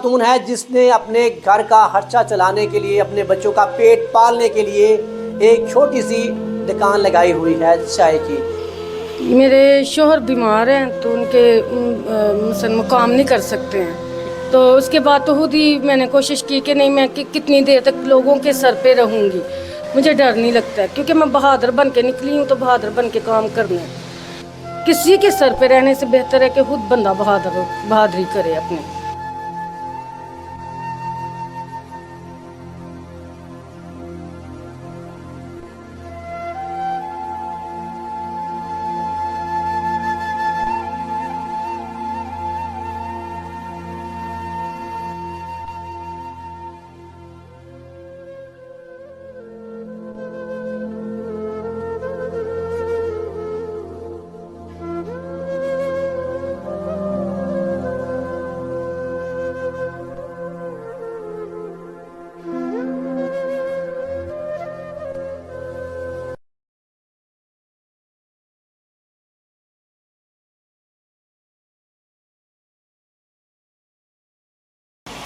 خاتون ہے جس نے اپنے گھر کا خرچہ چلانے کے لیے، اپنے بچوں کا پیٹ پالنے کے لیے ایک چھوٹی سی دکان لگائی ہوئی ہے چائے کی۔ میرے شوہر بیمار ہیں تو ان کے مثلا کام نہیں کر سکتے ہیں، تو اس کے بعد تو خود ہی میں نے کوشش کی کہ نہیں میں کتنی دیر تک لوگوں کے سر پہ رہوں گی، مجھے ڈر نہیں لگتا ہے کیونکہ میں بہادر بن کے نکلی ہوں تو بہادر بن کے کام کرنا ہے۔ کسی کے سر پہ رہنے سے بہتر ہے کہ خود بندہ بہادری کرے اپنے۔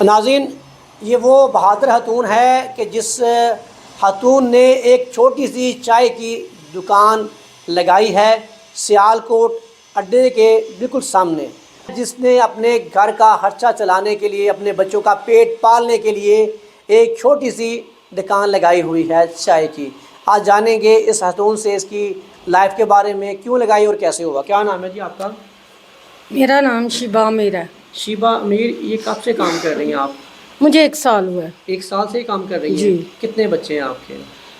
ناظرین، یہ وہ بہادر خاتون ہے کہ جس خاتون نے ایک چھوٹی سی چائے کی دکان لگائی ہے سیالکوٹ اڈے کے بالکل سامنے، جس نے اپنے گھر کا خرچہ چلانے کے لیے، اپنے بچوں کا پیٹ پالنے کے لیے ایک چھوٹی سی دکان لگائی ہوئی ہے چائے کی۔ آج جانیں گے اس خاتون سے اس کی لائف کے بارے میں، کیوں لگائی اور کیسے ہوا۔ کیا نام ہے جی آپ کا؟ میرا نام شیبہ امیر ہے۔ شیبہ امیر، یہ کب سے کام کر رہی ہیں آپ؟ مجھے 1 سال ہوا ہے۔ 1 سال سے ہی کام کر رہی ہیں؟ جی۔ کتنے بچے ہیں آپ کے؟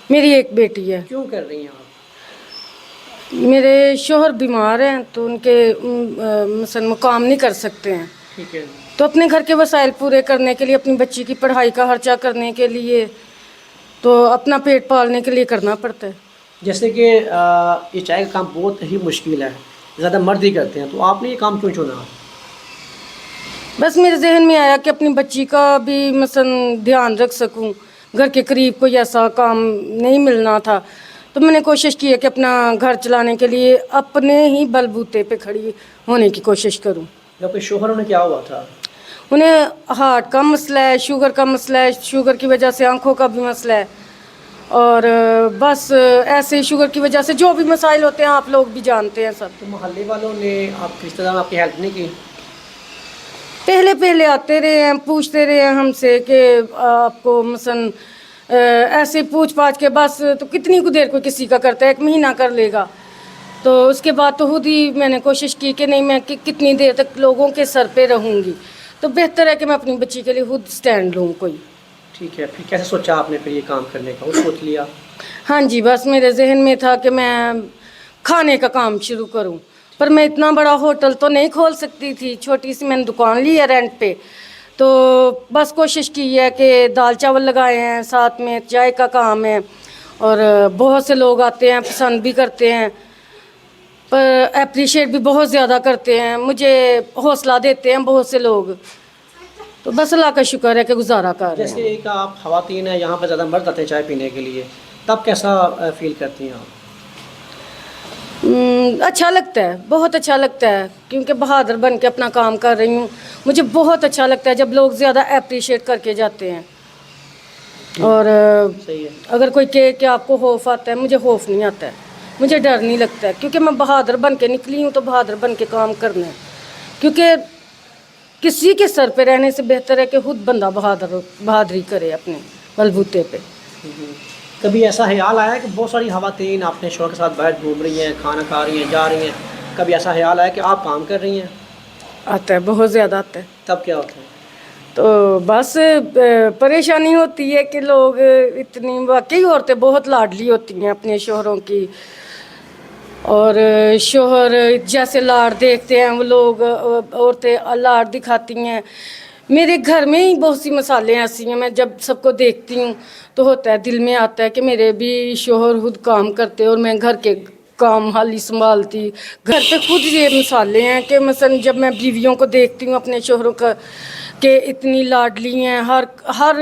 میری ایک بیٹی ہے۔ کیوں کر رہی ہیں آپ؟ میرے شوہر بیمار ہیں تو ان کے مثلا کام نہیں کر سکتے ہیں، ٹھیک ہے۔ تو اپنے گھر کے وسائل پورے کرنے کے لیے، اپنی بچی کی پڑھائی کا خرچہ کرنے کے لیے، تو اپنا پیٹ پالنے کے لیے کرنا پڑتا ہے۔ جیسے کہ یہ چائے کا کام بہت ہی مشکل ہے، زیادہ مرد ہی کرتے ہیں، تو آپ نے یہ کام کیوں چنا؟ بس میرے ذہن میں آیا کہ اپنی بچی کا بھی مثلا دھیان رکھ سکوں، گھر کے قریب کوئی ایسا کام نہیں ملنا تھا، تو میں نے کوشش کی ہے کہ اپنا گھر چلانے کے لیے اپنے ہی بل بوتے پہ کھڑی ہونے کی کوشش کروں۔ جب کہ شوہر انہیں کیا ہوا تھا؟ انہیں ہارٹ کا مسئلہ ہے، شوگر کا مسئلہ ہے، شوگر کی وجہ سے آنکھوں کا بھی مسئلہ ہے، اور بس ایسے شوگر کی وجہ سے جو بھی مسائل ہوتے ہیں آپ لوگ بھی جانتے ہیں سب۔ تو محلے والوں نے، آپ کے رشتہ دار آپ کی ہیلپ نہیں کی؟ پہلے آتے رہے ہیں، پوچھتے رہے ہیں ہم سے کہ آپ کو مثلا ایسے پوچھ پاچھ کے بس، تو کتنی کو دیر کوئی کسی کا کرتا ہے، 1 مہینہ کر لے گا، تو اس کے بعد تو خود ہی میں نے کوشش کی کہ نہیں میں کتنی دیر تک لوگوں کے سر پہ رہوں گی، تو بہتر ہے کہ میں اپنی بچی کے لیے خود سٹینڈ لوں کوئی۔ ٹھیک ہے، پھر کیسے سوچا آپ نے پھر یہ کام کرنے کا؟ وہ سوچ لیا؟ ہاں جی، بس میرے ذہن میں تھا کہ میں کھانے کا کام شروع کروں، پر میں اتنا بڑا ہوٹل تو نہیں کھول سکتی تھی، چھوٹی سی میں نے دکان لی ہے رینٹ پہ، تو بس کوشش کی ہے کہ دال چاول لگائے ہیں، ساتھ میں چائے کا کام ہے، اور بہت سے لوگ آتے ہیں، پسند بھی کرتے ہیں، پر اپریشیٹ بھی بہت زیادہ کرتے ہیں، مجھے حوصلہ دیتے ہیں بہت سے لوگ، تو بس اللہ کا شکر ہے کہ گزارا کر رہے ہیں۔ جیسے کہ آپ خواتین ہیں، یہاں پہ زیادہ مرد آتے ہیں چائے پینے کے لیے، تب کیسا فیل کرتی ہیں آپ؟ اچھا لگتا ہے، بہت اچھا لگتا ہے، کیونکہ بہادر بن کے اپنا کام کر رہی ہوں، مجھے بہت اچھا لگتا ہے جب لوگ زیادہ اپریشیٹ کر کے جاتے ہیں، اور صحیح ہے۔ اگر کوئی کہے کہ آپ کو خوف آتا ہے، مجھے خوف نہیں آتا ہے، مجھے ڈر نہیں لگتا ہے، کیونکہ میں بہادر بن کے نکلی ہوں تو بہادر بن کے کام کرنا ہے، کیونکہ کسی کے سر پہ رہنے سے بہتر ہے کہ خود بندہ بہادری کرے اپنے بلبوتے پہ۔ کبھی ایسا خیال آیا کہ بہت ساری خواتین اپنے شوہر کے ساتھ باہر گھوم رہی ہیں، کھانا کھا رہی ہیں، جا رہی ہیں، کبھی ایسا خیال آیا کہ آپ کام کر رہی ہیں؟ آتا ہے، بہت زیادہ آتا ہے، تب کیا ہوتا ہے؟ تو بس پریشانی ہوتی ہے کہ لوگ اتنی، واقعی عورتیں بہت لاڈلی ہوتی ہیں اپنے شوہروں کی، اور شوہر جیسے لاڈ دیکھتے ہیں وہ لوگ، عورتیں لاڈ دکھاتی ہیں۔ میرے گھر میں ہی بہت سی مثالیں ایسی ہیں، میں جب سب کو دیکھتی ہوں تو ہوتا ہے، دل میں آتا ہے کہ میرے بھی شوہر خود کام کرتے اور میں گھر کے کام حالی سنبھالتی، گھر پہ خود یہ مثالیں ہیں کہ مثلا جب میں بیویوں کو دیکھتی ہوں اپنے شوہروں کا کہ اتنی لاڈلی ہیں، ہر